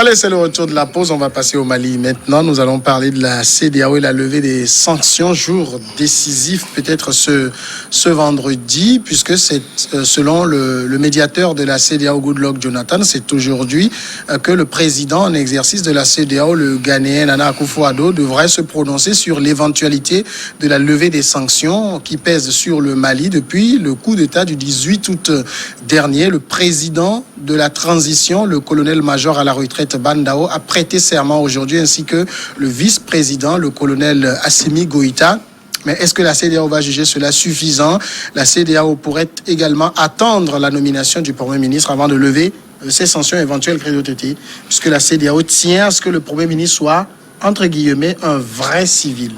Allez, c'est le retour de la pause. On va passer au Mali maintenant. Nous allons parler de la CEDEAO et la levée des sanctions. Jour décisif peut-être ce vendredi, puisque c'est selon le médiateur de la CEDEAO, Goodluck Jonathan, c'est aujourd'hui que le président en exercice de la CEDEAO, le Ghanéen Nana Akufo-Addo, devrait se prononcer sur l'éventualité de la levée des sanctions qui pèsent sur le Mali depuis le coup d'État du 18 août dernier. Le président de la transition, le colonel-major à la retraite Bandao, a prêté serment aujourd'hui, ainsi que le vice-président, le colonel Assimi Goïta. Mais est-ce que la CEDEAO va juger cela suffisant? La CEDEAO pourrait également attendre la nomination du Premier ministre avant de lever ces sanctions éventuelles, Credo Tété, puisque la CEDEAO tient à ce que le Premier ministre soit, entre guillemets, un vrai civil.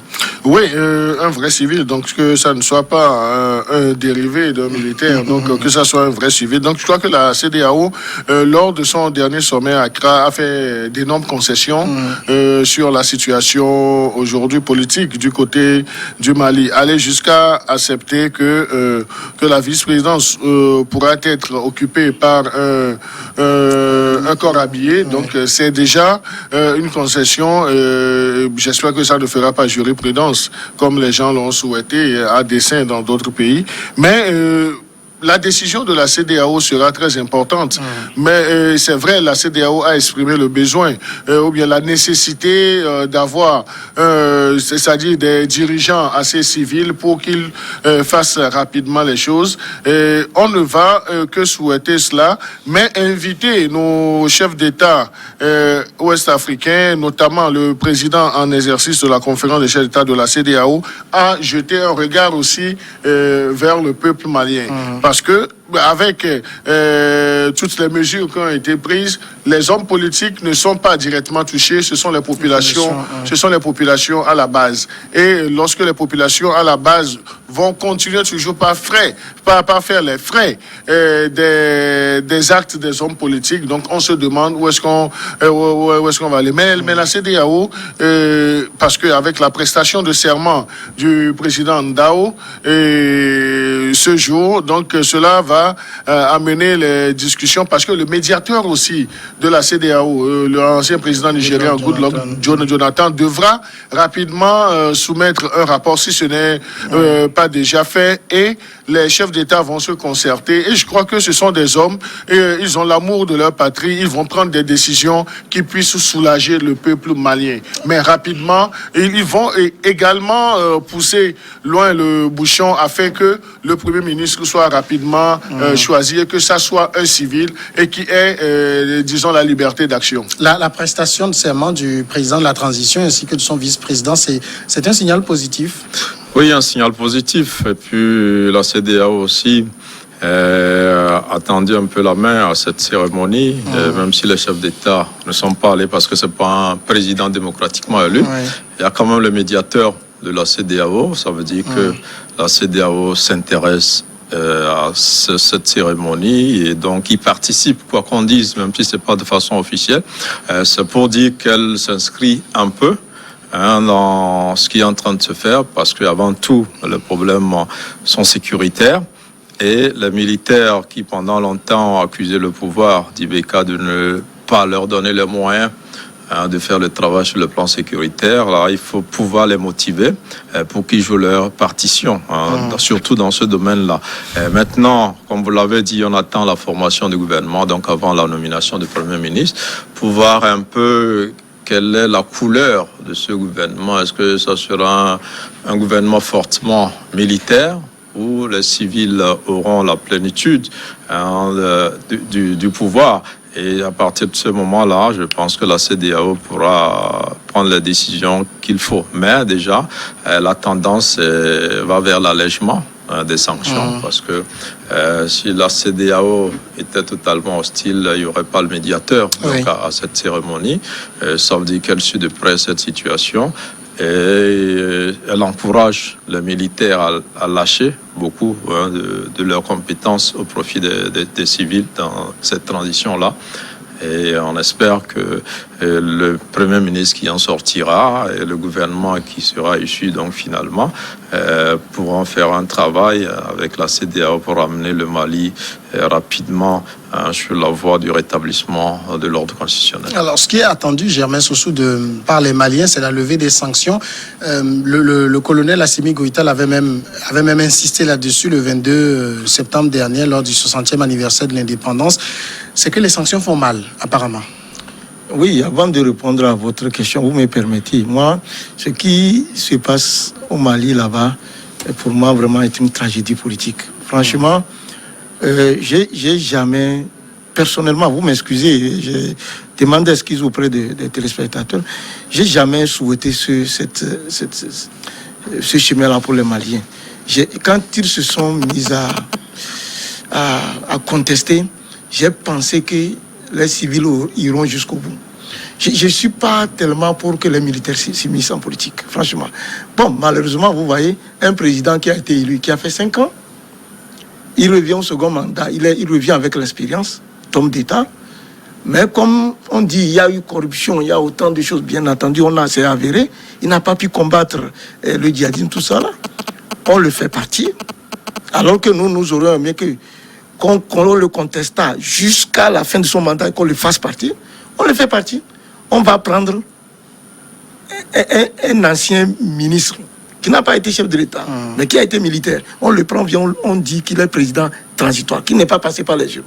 Oui, un vrai civil, donc que ça ne soit pas un dérivé d'un militaire, donc que ça soit un vrai civil. Donc je crois que la CEDEAO, lors de son dernier sommet à Accra, a fait d'énormes concessions sur la situation aujourd'hui politique du côté du Mali. Aller jusqu'à accepter que la vice-présidence pourra être occupée par un corps habillé. Donc c'est déjà une concession. J'espère que ça ne fera pas jurisprudence comme les gens l'ont souhaité à dessein dans d'autres pays. Mais la décision de la CEDEAO sera très importante. Mais c'est vrai, la CEDEAO a exprimé le besoin ou bien la nécessité d'avoir, c'est-à-dire des dirigeants assez civils pour qu'ils fassent rapidement les choses. On ne va que souhaiter cela, mais inviter nos chefs d'État ouest-africains, notamment le président en exercice de la conférence des chefs d'État de la CEDEAO, à jeter un regard aussi vers le peuple malien. Parce que avec toutes les mesures qui ont été prises, les hommes politiques ne sont pas directement touchés, ce sont les populations à la base. Et lorsque les populations à la base vont continuer toujours pas faire les frais des actes des hommes politiques, donc on se demande où est-ce qu'on va aller. Mais la CEDEAO, parce qu'avec la prestation de serment du président Ndao ce jour, donc cela va amener les discussions, parce que le médiateur aussi de la CEDEAO, l'ancien président nigérien Goodluck Jonathan, devra rapidement soumettre un rapport, si ce n'est pas déjà fait, et les chefs d'État vont se concerter. Et je crois que ce sont des hommes, et ils ont l'amour de leur patrie, ils vont prendre des décisions qui puissent soulager le peuple malien. Mais rapidement, ils vont également pousser loin le bouchon afin que le Premier ministre soit rapidement choisi, et que ça soit un civil et qui ait, disons, la liberté d'action. La prestation de serment du président de la transition ainsi que de son vice-président, c'est un signal positif? Oui, un signal positif. Et puis la CEDEAO aussi a tendu un peu la main à cette cérémonie, même si les chefs d'État ne sont pas allés parce que ce n'est pas un président démocratiquement élu. Il y a quand même le médiateur de la CEDEAO. Ça veut dire que la CEDEAO s'intéresse à cette cérémonie, et donc il participe, quoi qu'on dise, même si ce n'est pas de façon officielle. C'est pour dire qu'elle s'inscrit un peu dans ce qui est en train de se faire, parce qu'avant tout, les problèmes sont sécuritaires, et les militaires qui pendant longtemps ont accusé le pouvoir d'Ibeka de ne pas leur donner les moyens de faire le travail sur le plan sécuritaire. Là, il faut pouvoir les motiver pour qu'ils jouent leur partition, surtout dans ce domaine-là. Maintenant, comme vous l'avez dit, on attend la formation du gouvernement, donc avant la nomination du Premier ministre, pour voir un peu quelle est la couleur de ce gouvernement. Est-ce que ça sera un gouvernement fortement militaire, où les civils auront la plénitude du pouvoir? Et à partir de ce moment-là, je pense que la CEDEAO pourra prendre les décisions qu'il faut. Mais déjà, la tendance va vers l'allègement des sanctions, parce que si la CEDEAO était totalement hostile, il n'y aurait pas le médiateur donc, à cette cérémonie. Ça veut dire qu'elle suit de près cette situation. Et elle encourage les militaires à lâcher beaucoup de leurs compétences au profit des civils dans cette transition-là. Et on espère que le Premier ministre qui en sortira et le gouvernement qui sera issu donc finalement pourront faire un travail avec la CEDEAO pour amener le Mali rapidement sur la voie du rétablissement de l'ordre constitutionnel. Alors, ce qui est attendu, Germain Sossou, par les Maliens, c'est la levée des sanctions. Le colonel Assimi Goïta avait même insisté là-dessus le 22 septembre dernier, lors du 60e anniversaire de l'indépendance. C'est que les sanctions font mal, apparemment. Oui, avant de répondre à votre question, vous me permettez. Moi, ce qui se passe au Mali là-bas, pour moi, vraiment est une tragédie politique. Franchement, j'ai jamais, personnellement, vous m'excusez, j'ai demandé excuse auprès des téléspectateurs, j'ai jamais souhaité ce chemin-là pour les Maliens. Quand ils se sont mis à contester, j'ai pensé que les civils iront jusqu'au bout. Je ne suis pas tellement pour que les militaires s'immiscent en politique, franchement. Bon, malheureusement, vous voyez, un président qui a été élu, qui a fait 5 ans, il revient au second mandat, il revient avec l'expérience, homme d'État. Mais comme on dit, il y a eu corruption, il y a autant de choses, bien entendu, c'est avéré. Il n'a pas pu combattre le djihadisme, tout ça là. On le fait partie. Alors que nous aurions aimé qu'on le contesta jusqu'à la fin de son mandat et qu'on le fasse partie. On le fait partie. On va prendre un ancien ministre qui n'a pas été chef de l'État, mais qui a été militaire. On le prend, on dit qu'il est président transitoire, qui n'est pas passé par les jeunes.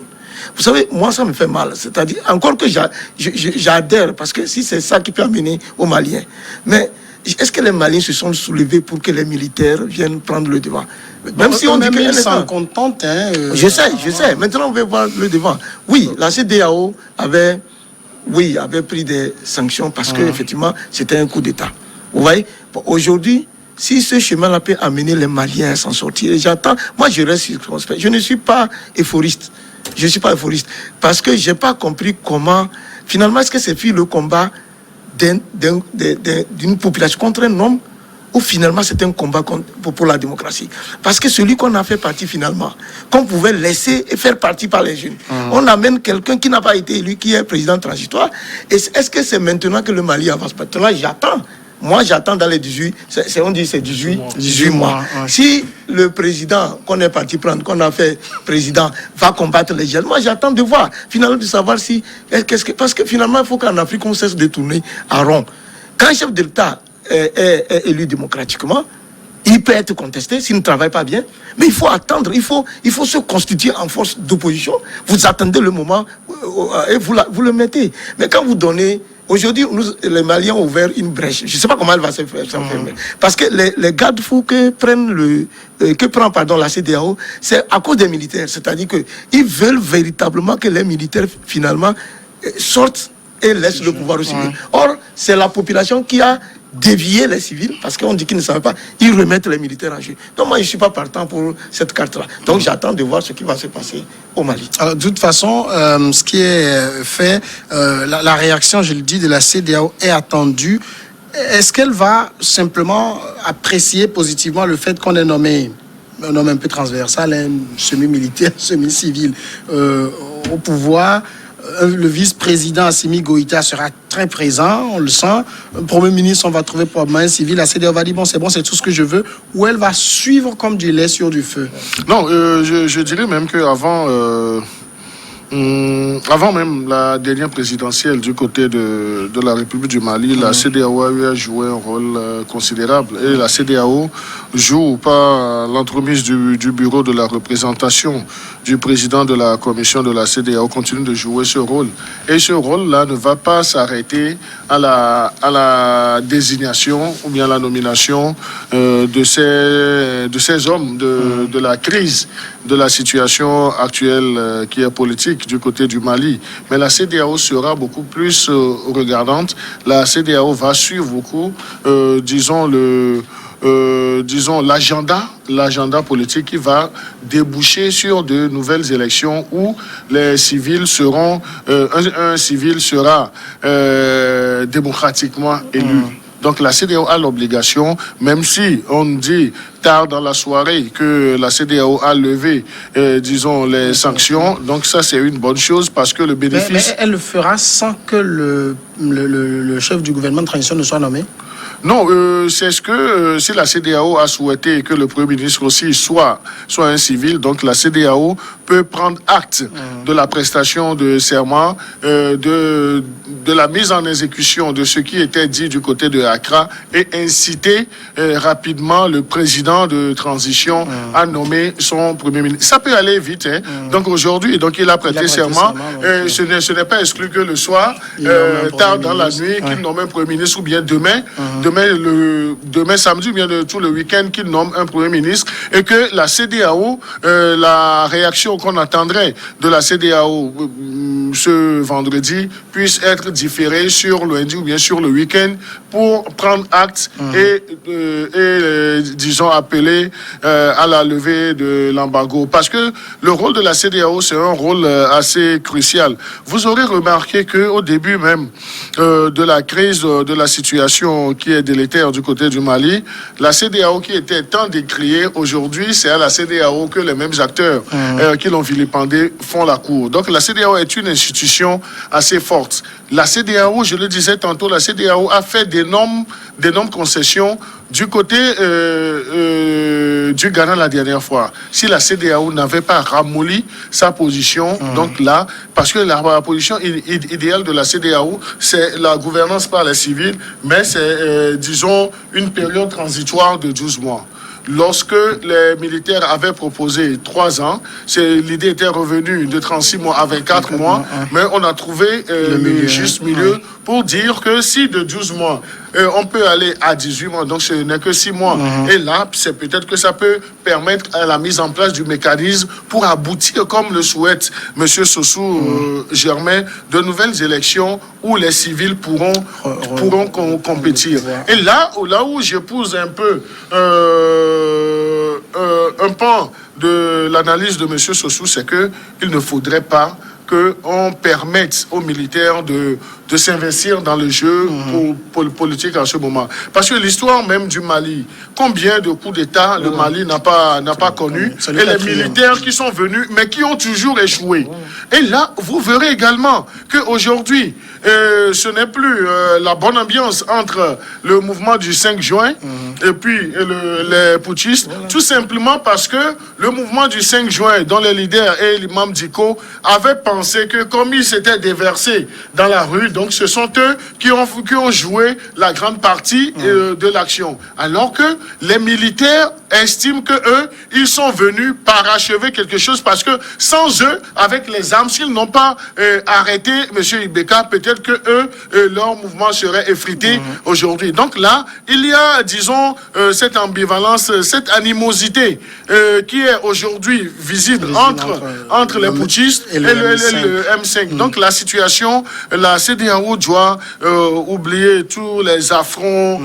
Vous savez, moi, ça me fait mal. C'est-à-dire, encore que j'adhère, parce que si c'est ça qui peut amener aux Maliens. Mais est-ce que les Maliens se sont soulevés pour que les militaires viennent prendre le devant? Même si on dit qu'ils s'en contentent. Je sais. Maintenant, on va voir le devant. Oui, la CEDEAO avait pris des sanctions parce qu'effectivement, c'était un coup d'État. Vous voyez, aujourd'hui, si ce chemin-là peut amener les Maliens à s'en sortir, j'attends. Moi, je reste circonspect. Je ne suis pas euphoriste. Parce que je n'ai pas compris comment, finalement, est-ce que c'est le combat d'une population contre un homme ou finalement c'est un combat pour la démocratie. Parce que celui qu'on a fait partie finalement, qu'on pouvait laisser et faire partie par les jeunes, on amène quelqu'un qui n'a pas été élu, qui est président transitoire. Et est-ce que c'est maintenant que le Mali avance? Maintenant, j'attends. Moi, j'attends dans les 18 mois. Si le président qu'on est parti prendre, qu'on a fait président, va combattre les jeunes, moi, j'attends de voir, finalement, de savoir si... Parce que finalement, il faut qu'en Afrique, on cesse de tourner à rond. Quand un chef d'État est élu démocratiquement, il peut être contesté s'il ne travaille pas bien, mais il faut attendre, il faut se constituer en force d'opposition. Vous attendez le moment et vous le mettez. Mais quand vous donnez... Aujourd'hui, les Maliens ont ouvert une brèche. Je ne sais pas comment elle va s'enfermer. Parce que les garde-fous que prend la CEDEAO, c'est à cause des militaires. C'est-à-dire qu'ils veulent véritablement que les militaires, finalement, sortent et laissent le pouvoir aux civils. Or, c'est la population qui a dévié les civils, parce qu'on dit qu'ils ne savaient pas, ils remettent les militaires en jeu. Donc moi, je ne suis pas partant pour cette carte-là. Donc j'attends de voir ce qui va se passer au Mali. Alors, de toute façon, ce qui est fait, la réaction, je le dis, de la CEDEAO est attendue. Est-ce qu'elle va simplement apprécier positivement le fait qu'on ait nommé un homme un peu transversal, un semi-militaire, semi-civil au pouvoir? Le vice-président Assimi Goïta sera très présent, on le sent. Le Premier ministre, on va trouver probablement un civil. La CEDEAO va dire, bon, c'est tout ce que je veux. Ou elle va suivre comme du lait sur du feu? Non, je dirais même qu'avant avant même la dernière présidentielle du côté de la République du Mali, la CEDEAO a joué un rôle considérable. Et la CEDEAO joue par l'entremise du bureau de la représentation du président de la commission de la CEDEAO, continue de jouer ce rôle. Et ce rôle-là ne va pas s'arrêter à la désignation ou bien à la nomination de ces hommes de la crise, de la situation actuelle qui est politique du côté du Mali. Mais la CEDEAO sera beaucoup plus regardante. La CEDEAO va suivre beaucoup, disons, l'agenda politique qui va déboucher sur de nouvelles élections où les civils seront, un civil sera démocratiquement élu. Donc la CEDEAO a l'obligation, même si on dit tard dans la soirée que la CEDEAO a levé, disons, les sanctions, donc ça c'est une bonne chose parce que le bénéfice... Mais elle le fera sans que le chef du gouvernement de transition ne soit nommé? Non, c'est ce que si la CEDEAO a souhaité que le Premier ministre aussi soit un civil, donc la CEDEAO peut prendre acte de la prestation de serment, de la mise en exécution de ce qui était dit du côté de Accra et inciter rapidement le président de transition à nommer son Premier ministre. Ça peut aller vite. Donc aujourd'hui, il a prêté serment. Ce n'est pas exclu que le soir, tard dans la nuit, qu'il nomme un Premier ministre ou bien demain samedi, ou bien tout le week-end, qu'il nomme un Premier ministre et que la CEDEAO, la réaction qu'on attendrait de la CEDEAO ce vendredi puisse être différée sur le lundi ou bien sur le week-end pour prendre acte et disons, appeler à la levée de l'embargo. Parce que le rôle de la CEDEAO, c'est un rôle assez crucial. Vous aurez remarqué qu'au début même de la crise, de la situation qui est délétère du côté du Mali, la CEDEAO qui était tant décriée, aujourd'hui, c'est à la CEDEAO que les mêmes acteurs qui l'ont vilipendé font la cour. Donc la CEDEAO est une institution assez forte. La CEDEAO, je le disais tantôt, la CEDEAO a fait d'énormes concessions du côté du Ghana la dernière fois. Si la CEDEAO n'avait pas ramolli sa position, donc là, parce que la position idéale de la CEDEAO, c'est la gouvernance par les civils, mais c'est, disons, une période transitoire de 12 mois. Lorsque les militaires avaient proposé 3 ans, l'idée était revenue de 36 mois à 24 mois, mais on a trouvé le juste milieu pour dire que si de 12 mois, on peut aller à 18 mois, donc ce n'est que 6 mois. Et là, c'est peut-être que ça peut permettre à la mise en place du mécanisme pour aboutir, comme le souhaite M. Sossou Germain, de nouvelles élections où les civils pourront compétir. Et là où j'épouse un peu un pan de l'analyse de M. Sossou, c'est qu'il ne faudrait pas qu'on permette aux militaires de s'investir dans le jeu politique en ce moment. Parce que l'histoire même du Mali, combien de coups d'État le Mali n'a pas connu, et les militaires qui sont venus, mais qui ont toujours échoué. Et là, vous verrez également qu'aujourd'hui, ce n'est plus la bonne ambiance entre le mouvement du 5 juin et puis les putschistes, tout simplement parce que le mouvement du 5 juin, dont les leaders et l'imam Diko avaient pensé que comme ils s'étaient déversés dans la rue, donc ce sont eux qui ont joué la grande partie de l'action. Alors que les militaires estiment que eux, ils sont venus parachever quelque chose parce que sans eux, avec les armes, s'ils n'ont pas arrêté M. Ibeka, peut-être que eux, leur mouvement serait effrité aujourd'hui. Donc là, il y a, disons, cette ambivalence, cette animosité qui est aujourd'hui visible entre les putschistes et le M5. Donc la situation, la CEDEAO doit oublier tous les affronts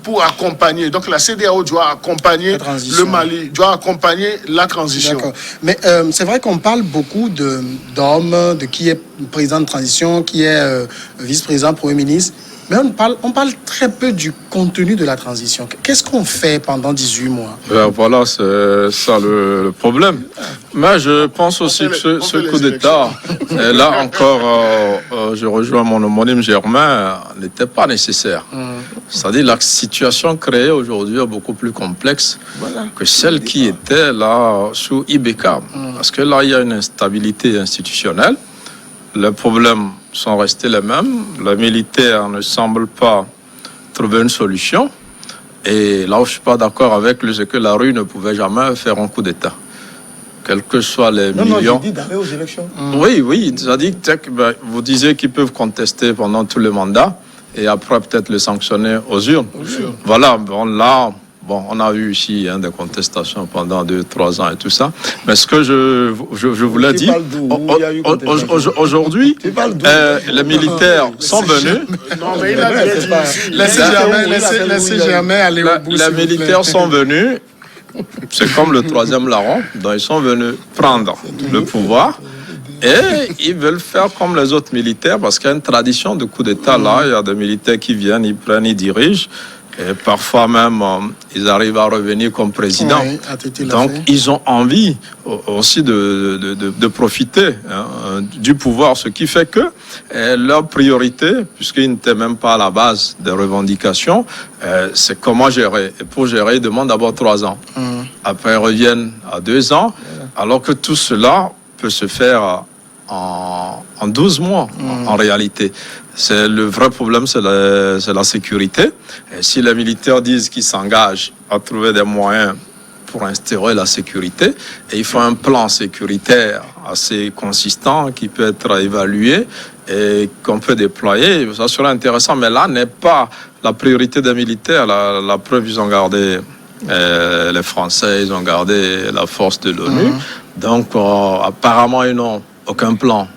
pour accompagner. Donc la CEDEAO doit accompagner le Mali, doit accompagner la transition. D'accord. Mais c'est vrai qu'on parle beaucoup d'hommes, de qui est président de transition, qui est vice-président, Premier ministre. Mais on parle très peu du contenu de la transition. Qu'est-ce qu'on fait pendant 18 mois? Voilà, c'est ça le problème. Mais je pense aussi que ce coup d'État, là encore, je rejoins mon homonyme Germain, n'était pas nécessaire. C'est-à-dire la situation créée aujourd'hui est beaucoup plus complexe que celle qui était là sous Ibeka. Parce que là, il y a une instabilité institutionnelle. Les problèmes sont restés les mêmes. Les militaires ne semblent pas trouver une solution. Et là où je ne suis pas d'accord avec lui, c'est que la rue ne pouvait jamais faire un coup d'État. Quels que soient les millions. Non, j'ai dit d'aller aux élections. Oui, c'est-à-dire que vous disiez qu'ils peuvent contester pendant tout le mandat et après peut-être le sanctionner aux urnes. Voilà, on a eu ici des contestations pendant 2-3 ans et tout ça. Mais ce que je voulais dire, aujourd'hui, les militaires sont venus. Non, mais il a dit. Laissez jamais aller au bout. Les militaires sont venus. C'est comme le 3e larron. Donc ils sont venus prendre le pouvoir. Et ils veulent faire comme les autres militaires parce qu'il y a une tradition de coup d'État là. Il y a des militaires qui viennent, ils prennent, ils dirigent. Et parfois même, ils arrivent à revenir comme président. Oui, ATT l'a Donc, fait. ils ont envie aussi de profiter du pouvoir, ce qui fait que leur priorité, puisqu'ils n'étaient même pas à la base des revendications, c'est comment gérer. Et pour gérer, ils demandent d'abord 3 ans. Après, ils reviennent à 2 ans, alors que tout cela peut se faire en 12 mois, en réalité. Le vrai problème, c'est la sécurité. Et si les militaires disent qu'ils s'engagent à trouver des moyens pour instaurer la sécurité, et il faut un plan sécuritaire assez consistant qui peut être évalué et qu'on peut déployer, ça serait intéressant. Mais là n'est pas la priorité des militaires. La preuve, ils ont gardé les Français, ils ont gardé la force de l'ONU. Donc, apparemment, ils n'ont aucun plan.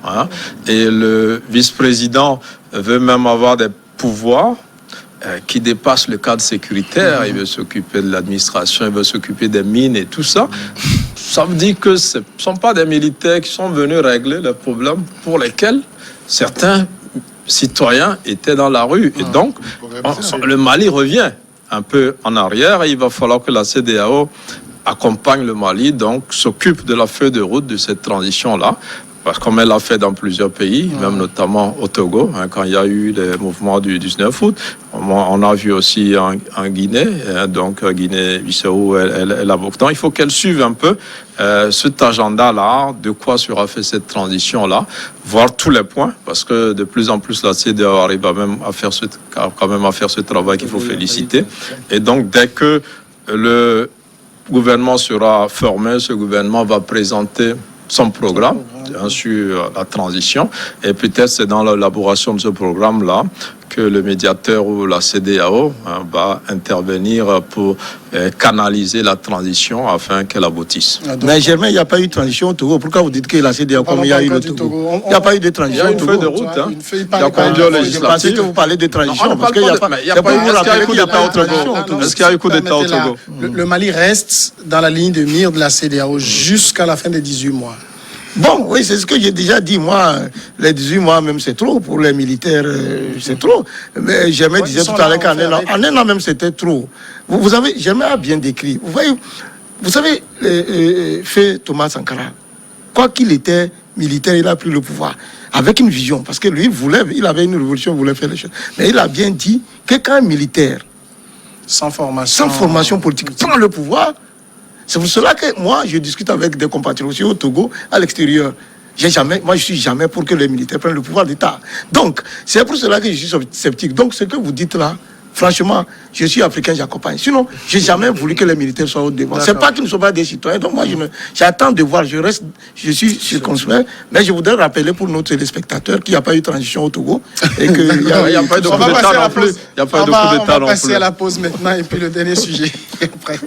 Et le vice-président veut même avoir des pouvoirs qui dépassent le cadre sécuritaire. Il veut s'occuper de l'administration, il veut s'occuper des mines et tout ça. Ça veut dire que ce ne sont pas des militaires qui sont venus régler les problèmes pour lesquels certains citoyens étaient dans la rue. Et donc, le Mali revient un peu en arrière et il va falloir que la CEDEAO accompagne le Mali, donc s'occupe de la feuille de route de cette transition-là. Parce qu'on l'a fait dans plusieurs pays, même notamment au Togo, quand il y a eu les mouvements du 19 août. On a vu aussi en Guinée, donc Guinée-Bissau et la Burkina. Donc il faut qu'elle suive un peu cet agenda-là, de quoi sera fait cette transition-là, voir tous les points, parce que de plus en plus la CEDEAO arrive quand même à faire ce travail qu'il faut féliciter. Et donc dès que le gouvernement sera formé, ce gouvernement va présenter son programme sur la transition, et peut-être c'est dans l'élaboration de ce programme-là que le médiateur ou la CEDEAO va intervenir pour canaliser la transition afin qu'elle aboutisse. Mais Germain, il n'y a pas eu de transition au Togo. Pourquoi vous dites que la CEDEAO, comme il y a eu le Togo? Il n'y a pas eu de transition au Togo. Il y a une feuille de route. Il y a conduit aux Je pensais que vous parlez de transition. Non, parce qu'il n'y a pas eu coup d'État au Togo. Est-ce qu'il y a eu coup d'État au Togo? Le Mali reste dans la ligne de mire de la CEDEAO jusqu'à la fin des 18 mois. Bon, oui, c'est ce que j'ai déjà dit. Moi, les 18 mois même, c'est trop. Pour les militaires, c'est trop. Mais Germain disait tout à l'heure qu'en un an même, c'était trop. Vous avez, Germain a bien décrit. Vous savez, fait Thomas Sankara, quoi qu'il était militaire, il a pris le pouvoir avec une vision. Parce que lui, il avait une révolution, il voulait faire les choses. Mais il a bien dit que quand un militaire, sans formation politique, prend le pouvoir, c'est pour cela que moi, je discute avec des compatriotes aussi au Togo, à l'extérieur. Moi, je suis jamais pour que les militaires prennent le pouvoir d'État. Donc, c'est pour cela que je suis sceptique. Donc, ce que vous dites là, franchement, je suis africain, j'accompagne. Sinon, j'ai jamais voulu que les militaires soient au devant. C'est pas qu'ils ne sont pas des citoyens. Donc, moi, j'attends de voir. Je suis circonspect. Mais je voudrais rappeler pour nos téléspectateurs qu'il n'y a pas eu de transition au Togo. Et qu'il n'y a pas eu de coup d'État non plus. On va passer à la pause maintenant et puis le dernier sujet après.